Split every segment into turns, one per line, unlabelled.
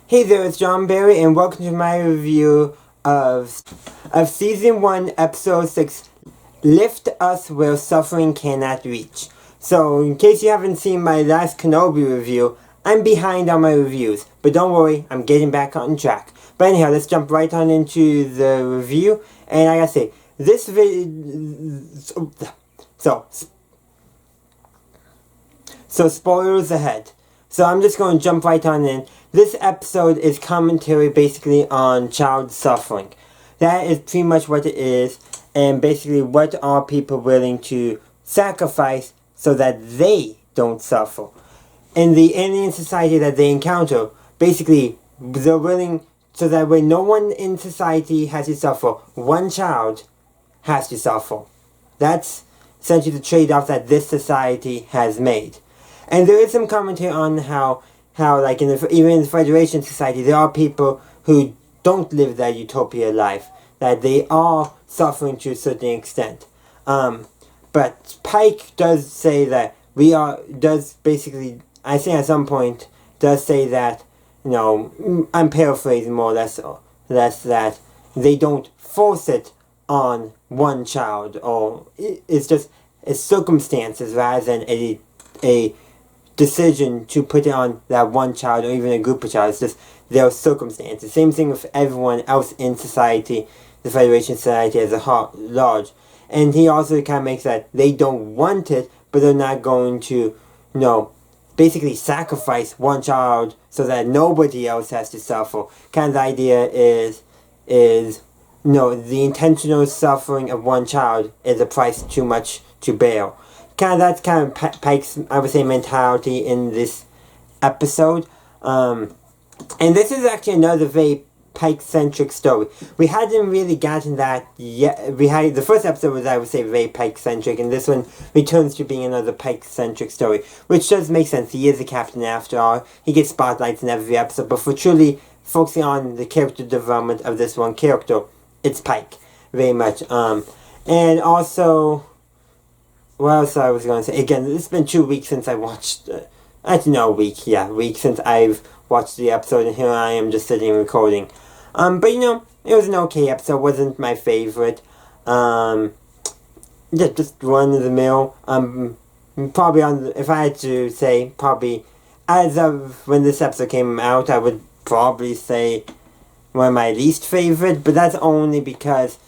Hey there, it's John Barry, and welcome to my review of Season 1, Episode 6, Lift Us Where Suffering Cannot Reach. So, in case you haven't seen my last Kenobi review, I'm behind on my reviews, but don't worry, I'm getting back on track. But anyhow, let's jump right on into the review, and I gotta say, this video... So, spoilers ahead. So I'm just going to jump right on in. This episode is commentary basically on child suffering. That is pretty much what it is. And basically what are people willing to sacrifice so that they don't suffer. In the alien society that they encounter, basically they're willing so that way no one in society has to suffer. One child has to suffer. That's essentially the trade-off that this society has made. And there is some commentary on how like even in the Federation Society, there are people who don't live that utopia life, that they are suffering to a certain extent. But Pike does say that basically, I think at some point, does say that, I'm paraphrasing more or less that they don't force it on one child, or it's circumstances rather than a decision to put it on that one child or even a group of child. It's just their circumstances. Same thing with everyone else in society, the Federation Society as a large. And he also kind of makes that they don't want it, but they're not going to, basically sacrifice one child so that nobody else has to suffer. Kind of the idea is the intentional suffering of one child is a price too much to bear. That's kind of Pike's, I would say, mentality in this episode. And this is actually another very Pike-centric story. We hadn't really gotten that yet. The first episode was, I would say, very Pike-centric, and this one returns to being another Pike-centric story, which does make sense. He is a captain after all. He gets spotlights in every episode, but for truly focusing on the character development of this one character, it's Pike, very much. And also... what else I was going to say? Again, it's been 2 weeks since I watched... a week since I've watched the episode, and here I am just sitting and recording. But it was an okay episode. Wasn't my favorite. Just run-of-the-mill. Probably if I had to say, probably, as of when this episode came out, I would probably say one of my least favorite, but that's only because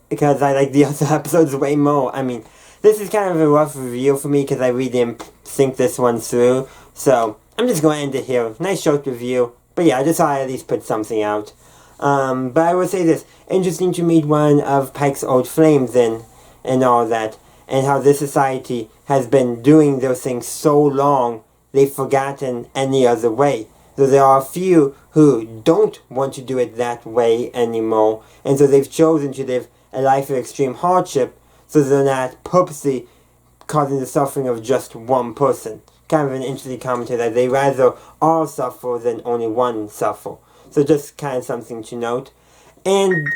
I like the other episodes way more. I mean... this is kind of a rough review for me because I really didn't think this one through. So, I'm just going to end it here. Nice short review. But yeah, I just thought I'd at least put something out. But I will say this. Interesting to meet one of Pike's old flames and all that. And how this society has been doing those things so long, they've forgotten any other way. So there are a few who don't want to do it that way anymore. And so they've chosen to live a life of extreme hardship, so they're not purposely causing the suffering of just one person. Kind of an interesting commentary that they rather all suffer than only one suffer. So just kind of something to note. And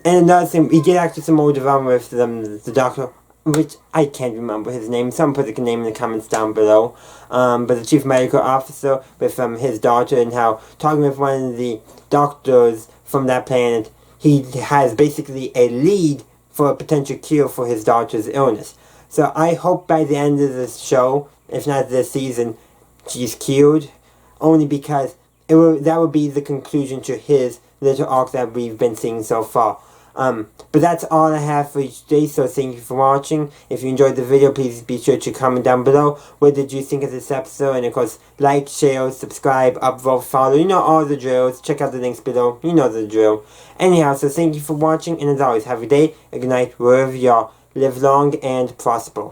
another thing, we get actually some more development with the doctor, which I can't remember his name. Someone put the name in the comments down below. But the chief medical officer with his daughter, and how talking with one of the doctors from that planet, he has basically a lead for a potential cure for his daughter's illness. So I hope by the end of this show, if not this season, she's cured. Only because that would be the conclusion to his little arc that we've been seeing so far. But that's all I have for each day, so thank you for watching. If you enjoyed the video, please be sure to comment down below. What did you think of this episode? And of course, like, share, subscribe, upvote, follow. All the drills. Check out the links below. The drill. Anyhow, so thank you for watching, and as always, have a day, a good night, wherever you are. Live long and prosper.